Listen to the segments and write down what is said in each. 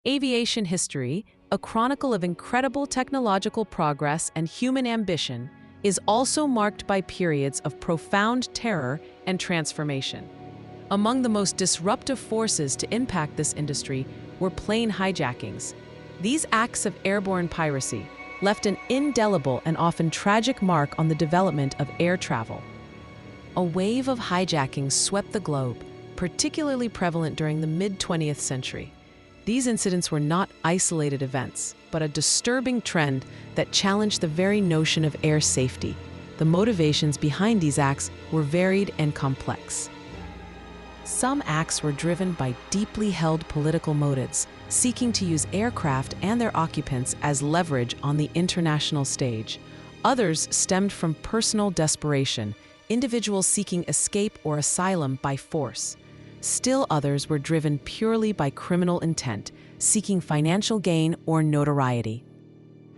Aviation history, a chronicle of incredible technological progress and human ambition, is also marked by periods of profound terror and transformation. Among the most disruptive forces to impact this industry were plane hijackings. These acts of airborne piracy left an indelible and often tragic mark on the development of air travel. A wave of hijackings swept the globe, particularly prevalent during the mid-20th century. These incidents were not isolated events, but a disturbing trend that challenged the very notion of air safety. The motivations behind these acts were varied and complex. Some acts were driven by deeply held political motives, seeking to use aircraft and their occupants as leverage on the international stage. Others stemmed from personal desperation, individuals seeking escape or asylum by force. Still others were driven purely by criminal intent, seeking financial gain or notoriety.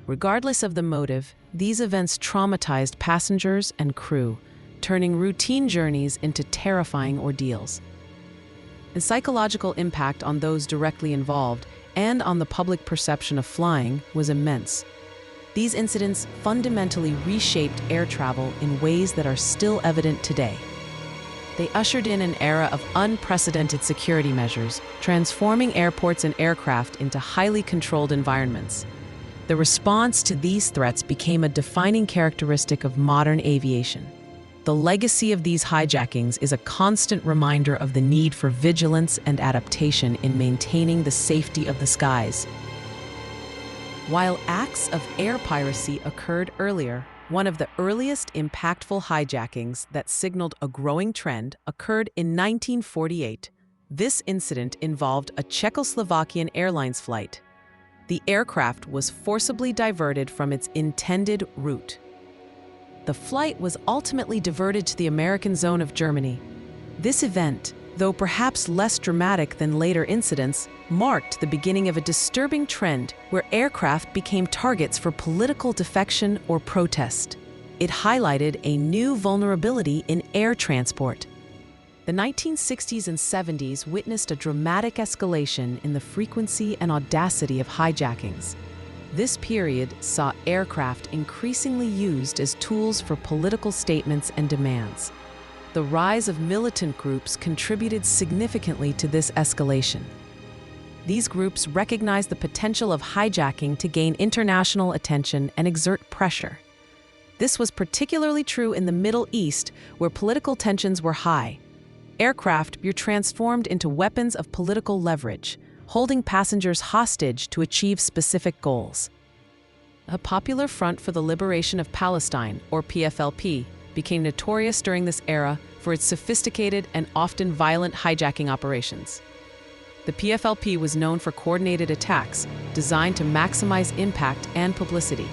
Regardless of the motive, these events traumatized passengers and crew, turning routine journeys into terrifying ordeals. The psychological impact on those directly involved and on the public perception of flying was immense. These incidents fundamentally reshaped air travel in ways that are still evident today. They ushered in an era of unprecedented security measures, transforming airports and aircraft into highly controlled environments. The response to these threats became a defining characteristic of modern aviation. The legacy of these hijackings is a constant reminder of the need for vigilance and adaptation in maintaining the safety of the skies. While acts of air piracy occurred earlier, one of the earliest impactful hijackings that signaled a growing trend occurred in 1948. This incident involved a Czechoslovakian Airlines flight. The aircraft was forcibly diverted from its intended route. The flight was ultimately diverted to the American zone of Germany. This event, though perhaps less dramatic than later incidents, marked the beginning of a disturbing trend where aircraft became targets for political defection or protest. It highlighted a new vulnerability in air transport. The 1960s and 70s witnessed a dramatic escalation in the frequency and audacity of hijackings. This period saw aircraft increasingly used as tools for political statements and demands. The rise of militant groups contributed significantly to this escalation. These groups recognized the potential of hijacking to gain international attention and exert pressure. This was particularly true in the Middle East, where political tensions were high. Aircraft were transformed into weapons of political leverage, holding passengers hostage to achieve specific goals. A Popular Front for the Liberation of Palestine, or PFLP, became notorious during this era for its sophisticated and often violent hijacking operations. The PFLP was known for coordinated attacks designed to maximize impact and publicity.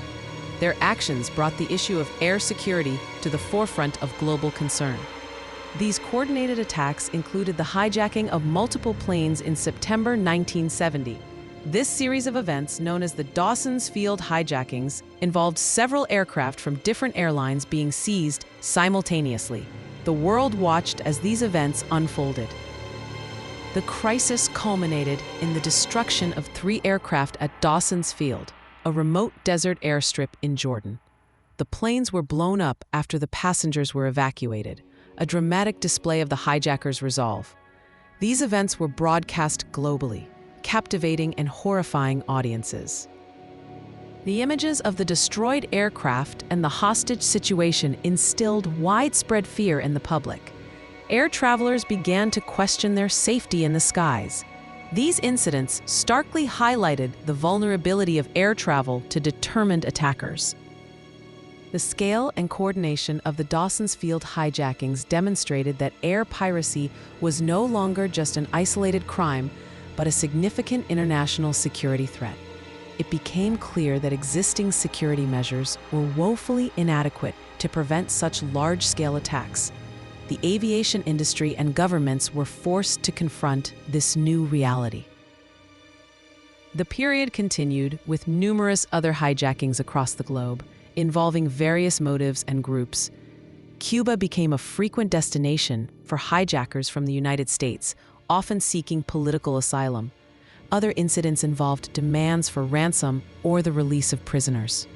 Their actions brought the issue of air security to the forefront of global concern. These coordinated attacks included the hijacking of multiple planes in September 1970. This series of events, known as the Dawson's Field hijackings, involved several aircraft from different airlines being seized simultaneously. The world watched as these events unfolded. The crisis culminated in the destruction of 3 aircraft at Dawson's Field, a remote desert airstrip in Jordan. The planes were blown up after the passengers were evacuated, a dramatic display of the hijackers' resolve. These events were broadcast globally, captivating and horrifying audiences. The images of the destroyed aircraft and the hostage situation instilled widespread fear in the public. Air travelers began to question their safety in the skies. These incidents starkly highlighted the vulnerability of air travel to determined attackers. The scale and coordination of the Dawson's Field hijackings demonstrated that air piracy was no longer just an isolated crime, but a significant international security threat. It became clear that existing security measures were woefully inadequate to prevent such large-scale attacks. The aviation industry and governments were forced to confront this new reality. The period continued with numerous other hijackings across the globe, involving various motives and groups. Cuba became a frequent destination for hijackers from the United States, often seeking political asylum. Other incidents involved demands for ransom or the release of prisoners.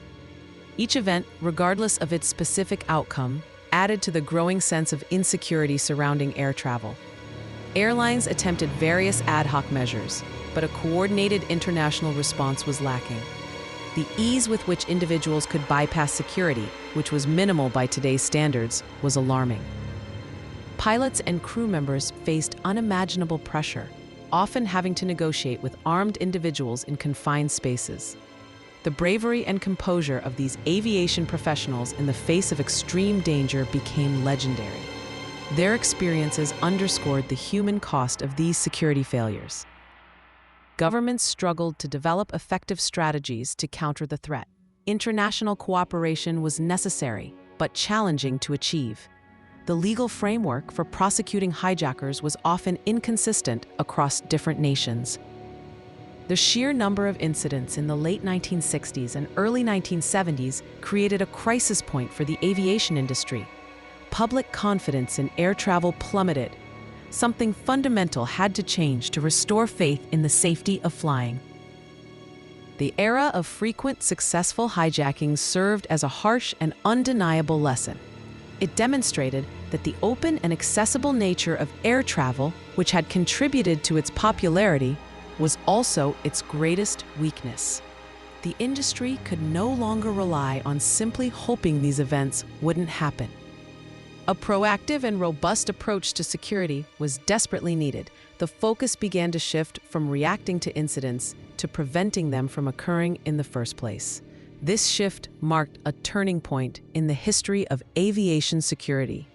Each event, regardless of its specific outcome, added to the growing sense of insecurity surrounding air travel. Airlines attempted various ad hoc measures, but a coordinated international response was lacking. The ease with which individuals could bypass security, which was minimal by today's standards, was alarming. Pilots and crew members faced unimaginable pressure, often having to negotiate with armed individuals in confined spaces. The bravery and composure of these aviation professionals in the face of extreme danger became legendary. Their experiences underscored the human cost of these security failures. Governments struggled to develop effective strategies to counter the threat. International cooperation was necessary, but challenging to achieve. The legal framework for prosecuting hijackers was often inconsistent across different nations. The sheer number of incidents in the late 1960s and early 1970s created a crisis point for the aviation industry. Public confidence in air travel plummeted. Something fundamental had to change to restore faith in the safety of flying. The era of frequent successful hijackings served as a harsh and undeniable lesson. It demonstrated that the open and accessible nature of air travel, which had contributed to its popularity, was also its greatest weakness. The industry could no longer rely on simply hoping these events wouldn't happen. A proactive and robust approach to security was desperately needed. The focus began to shift from reacting to incidents to preventing them from occurring in the first place. This shift marked a turning point in the history of aviation security.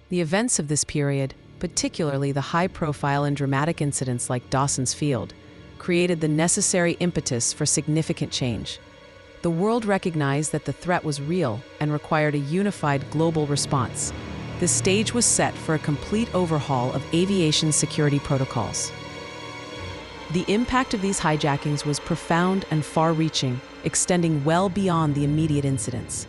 The events of this period, particularly the high-profile and dramatic incidents like Dawson's Field, created the necessary impetus for significant change. The world recognized that the threat was real and required a unified global response. The stage was set for a complete overhaul of aviation security protocols. The impact of these hijackings was profound and far-reaching, extending well beyond the immediate incidents.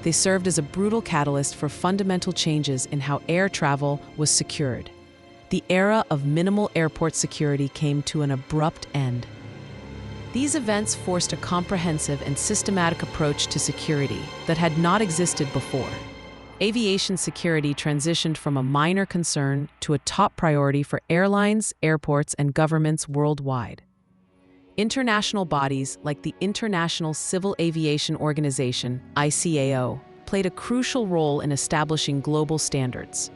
They served as a brutal catalyst for fundamental changes in how air travel was secured. The era of minimal airport security came to an abrupt end. These events forced a comprehensive and systematic approach to security that had not existed before. Aviation security transitioned from a minor concern to a top priority for airlines, airports, and governments worldwide. International bodies like the International Civil Aviation Organization, ICAO, played a crucial role in establishing global standards.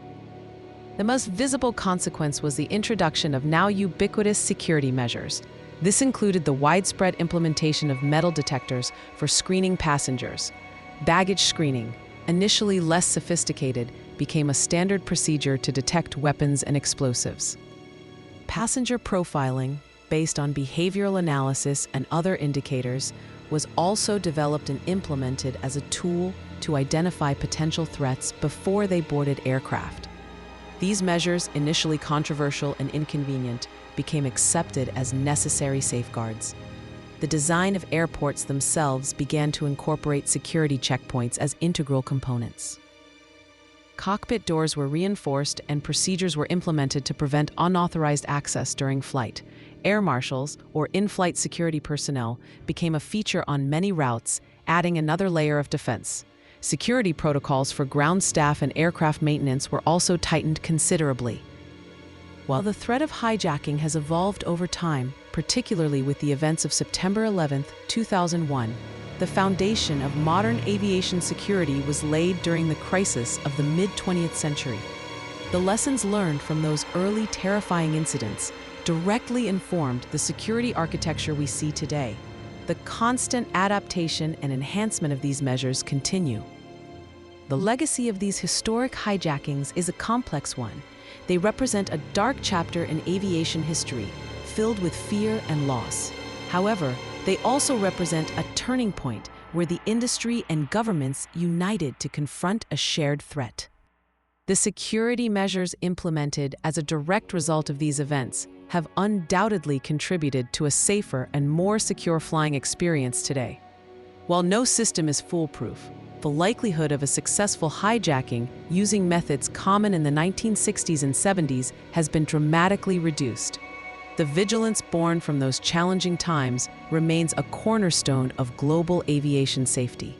The most visible consequence was the introduction of now ubiquitous security measures. This included the widespread implementation of metal detectors for screening passengers. Baggage screening, initially less sophisticated, became a standard procedure to detect weapons and explosives. Passenger profiling, based on behavioral analysis and other indicators, was also developed and implemented as a tool to identify potential threats before they boarded aircraft. These measures, initially controversial and inconvenient, became accepted as necessary safeguards. The design of airports themselves began to incorporate security checkpoints as integral components. Cockpit doors were reinforced and procedures were implemented to prevent unauthorized access during flight. Air marshals, or in-flight security personnel, became a feature on many routes, adding another layer of defense. Security protocols for ground staff and aircraft maintenance were also tightened considerably. While the threat of hijacking has evolved over time, particularly with the events of September 11, 2001, the foundation of modern aviation security was laid during the crisis of the mid-20th century. The lessons learned from those early terrifying incidents directly informed the security architecture we see today. The constant adaptation and enhancement of these measures continue. The legacy of these historic hijackings is a complex one. They represent a dark chapter in aviation history, filled with fear and loss. However, they also represent a turning point where the industry and governments united to confront a shared threat. The security measures implemented as a direct result of these events have undoubtedly contributed to a safer and more secure flying experience today. While no system is foolproof, the likelihood of a successful hijacking using methods common in the 1960s and 70s has been dramatically reduced. the vigilance born from those challenging times remains a cornerstone of global aviation safety.